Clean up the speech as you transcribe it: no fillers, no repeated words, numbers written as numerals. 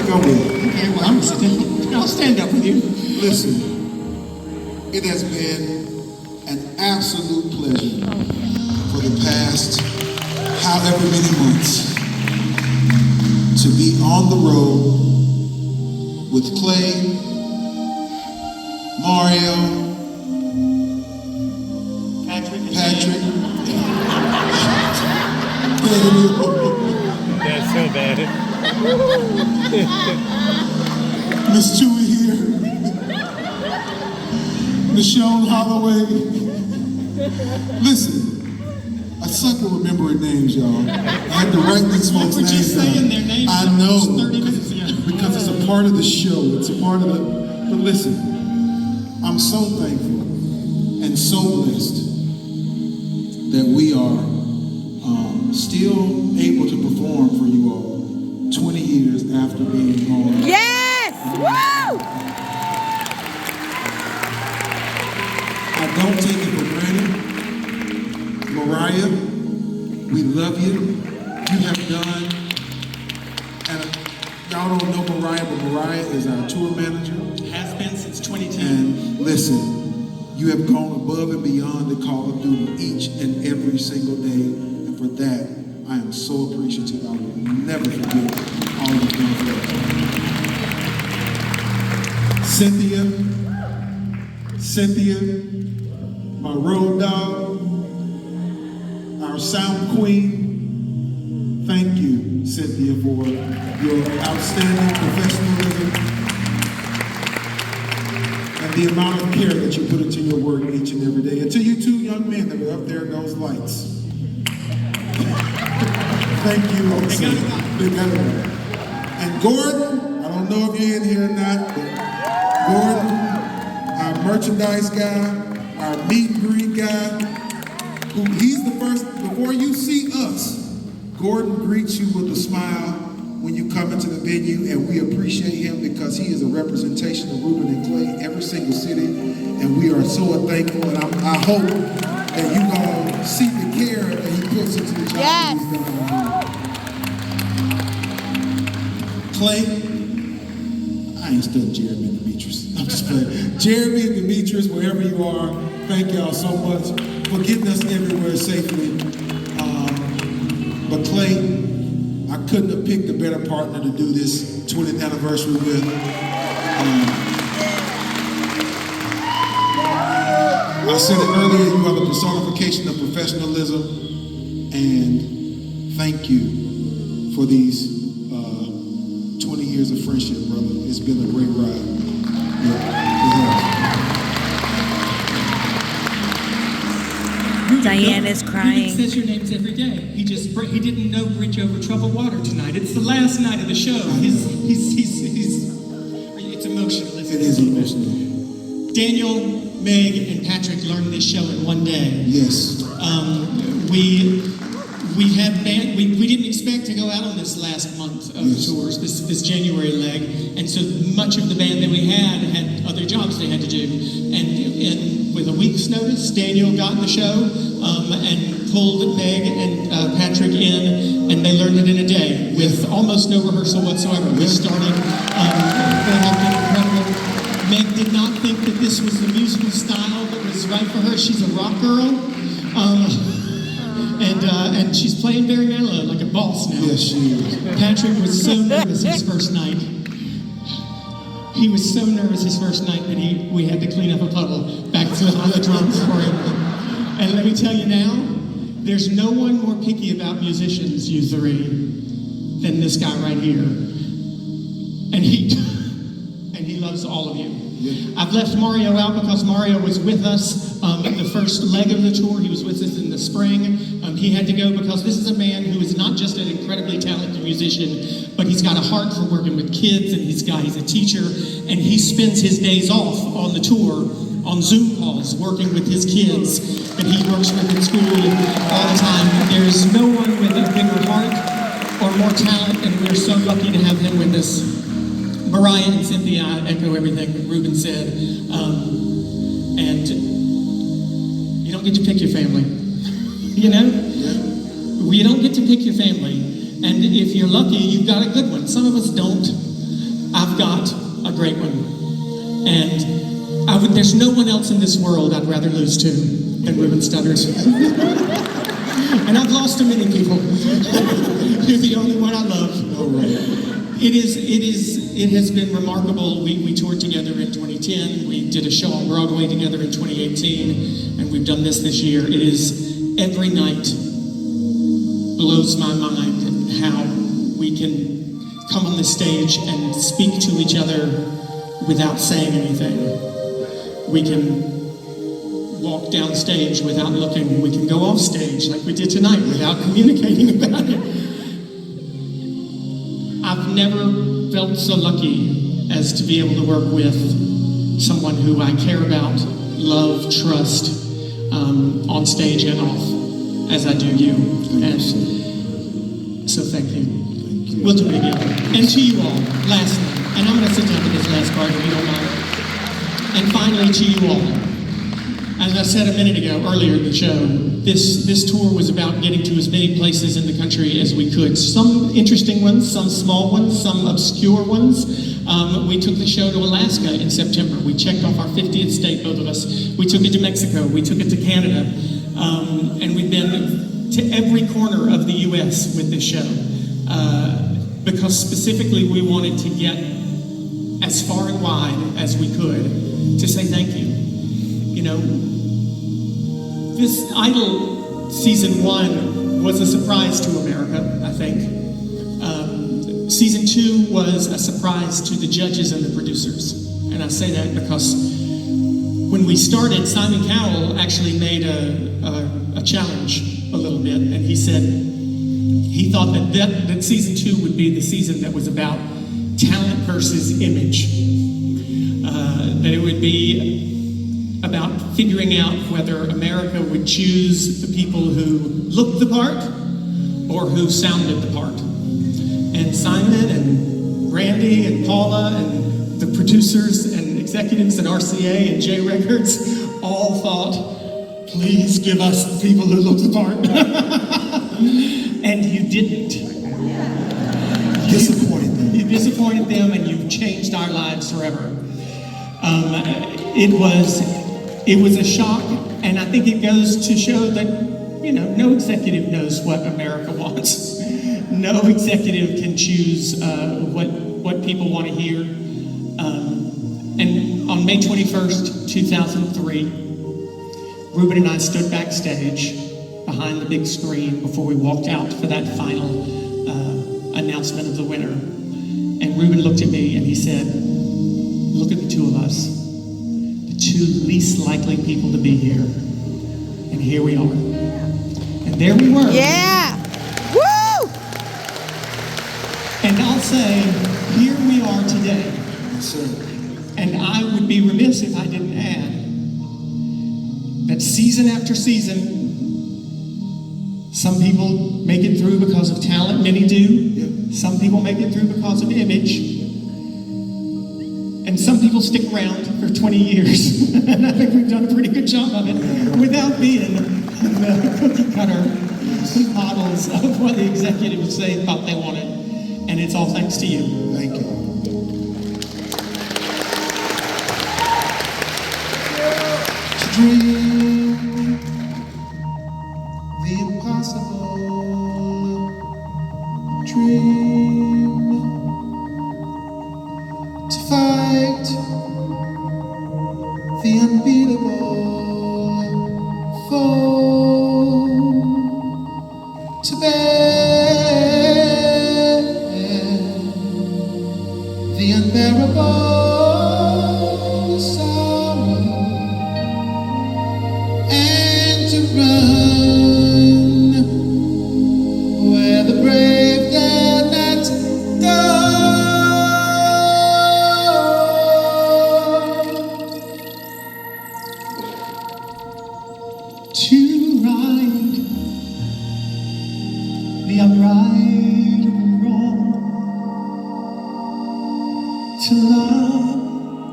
think I will. Okay, well, I'll stand up with you. Listen, it has been an absolute pleasure for the past however many months to be on the road with Clay, Mario, Patrick. That's so bad. Miss Chewy here. Michonne Holloway. Listen, I suck at remembering names, y'all. I had to write these folks' names down. Saying their names I know, 30 minutes ago. because it's a part of the show. It's a part of the. But listen, I'm so thankful and so blessed that we are still able to perform for you all 20 years after being on. Yes! Woo! I don't take it for granted. Mariah, we love you. You have done, and y'all don't know Mariah, but Mariah is our tour manager. Has been since 2010. And listen, you have gone above and beyond the call of duty each and every single day. And for that, I am so appreciative. I will never forget all you've done for us. Cynthia, my road dog, our sound queen. Thank you, Cynthia, for your outstanding professionalism and the amount of care that you put into your work each and every day. And to you two young men that are up there in those lights. Thank you also. They got it. And Gordon, I don't know if you're in here or not, but Gordon, our merchandise guy, our meet and greet guy, he's the first, before you see us, Gordon greets you with a smile when you come into the venue, and we appreciate him because he is a representation of Ruben and Clay in every single city, and we are so thankful, and I hope that you all see the care that he puts into the job that he's done. Clay, I ain't studying Jeremy and Demetrius. I'm just playing. Jeremy and Demetrius, wherever you are, thank y'all so much for getting us everywhere safely. But Clay, I couldn't have picked a better partner to do this 20th anniversary with. I said it earlier, you are the personification of professionalism, and thank you for these 20 years of friendship, brother. It's been a great ride. Diane is crying. Ruben says your names every day. He didn't know Bridge Over Troubled Water tonight. It's the last night of the show. It's emotional. It is emotional. Daniel, Meg, and Patrick learned this show in one day. Yes. We had band. We didn't expect to go out on this last month of tours, this January leg, and so much of the band that we had other jobs they had to do, and with a week's notice, Daniel got the show and pulled Meg and Patrick in, and they learned it in a day with almost no rehearsal whatsoever. We started. They have been incredible. Meg did not think that this was the musical style that was right for her. She's a rock girl. And she's playing very mellow, like a boss now. Yes, she is. Patrick was so nervous his first night. He was so nervous his first night that we had to clean up a puddle back to the drums for him. And let me tell you now, there's no one more picky about musicians, you three, than this guy right here. And he loves all of you. Yeah. I've left Mario out because Mario was with us the first leg of the tour. He was with us in the spring. He had to go because this is a man who is not just an incredibly talented musician, but he's got a heart for working with kids, and he's a teacher, and he spends his days off on the tour on Zoom calls working with his kids that he works with in school all the time. There's no one with a bigger heart or more talent, and we're so lucky to have him with us. Mariah and Cynthia, I echo everything that Ruben said. And you don't get to pick your family. You know? You don't get to pick your family. And if you're lucky, you've got a good one. Some of us don't. great one. And there's no one else in this world I'd rather lose to than Ruben Studders. And I've lost to many people. You're the only one I love. It has been remarkable. We toured together in 2010. We did a show on Broadway together in 2018, and we've done this year. It is every night blows my mind how we can come on this stage and speak to each other without saying anything. We can walk down stage without looking. We can go off stage like we did tonight without communicating about it. I've never felt so lucky as to be able to work with someone who I care about, love, trust, on stage and off, as I do you. And so thank you. We'll do it again. And to you all, lastly, and I'm going to sit down to this last part if you don't mind. And finally, to you all, as I said a minute ago, earlier in the show, this tour was about getting to as many places in the country as we could. Some interesting ones, some small ones, some obscure ones. We took the show to Alaska in September. We checked off our 50th state, both of us. We took it to Mexico. We took it to Canada. And we've been to every corner of the U.S. with this show. Because specifically we wanted to get as far and wide as we could to say thank you. You know, this Idol season 1 was a surprise to America, I think. Season 2 was a surprise to the judges and the producers. And I say that because when we started, Simon Cowell actually made a challenge a little bit. And he said he thought that season 2 would be the season that was about talent versus image. That it would be about figuring out whether America would choose the people who looked the part or who sounded the part. And Simon and Randy and Paula and the producers and executives at RCA and J Records all thought, please give us the people who look the part. And you didn't. Disappointed them. You disappointed them, and you've changed our lives forever. It was a shock, and I think it goes to show that, you know, no executive knows what America wants. No executive can choose what people want to hear. And on May 21st, 2003, Ruben and I stood backstage behind the big screen before we walked out for that final announcement of the winner. And Ruben looked at me and he said, look at the two of us. Two least likely people to be here. And here we are. And there we were. Yeah! Woo! And I'll say, here we are today. Yes, sir. And I would be remiss if I didn't add that season after season, some people make it through because of talent, many do. Yep. Some people make it through because of image. And some people stick around for 20 years. And I think we've done a pretty good job of it without being the cookie cutter models of what the executives thought they wanted. And it's all thanks to you. Thank you. To dream the impossible, dream to fight the unbeatable foe, to bear the unbearable sorrow, and to run where the brave dare not go. To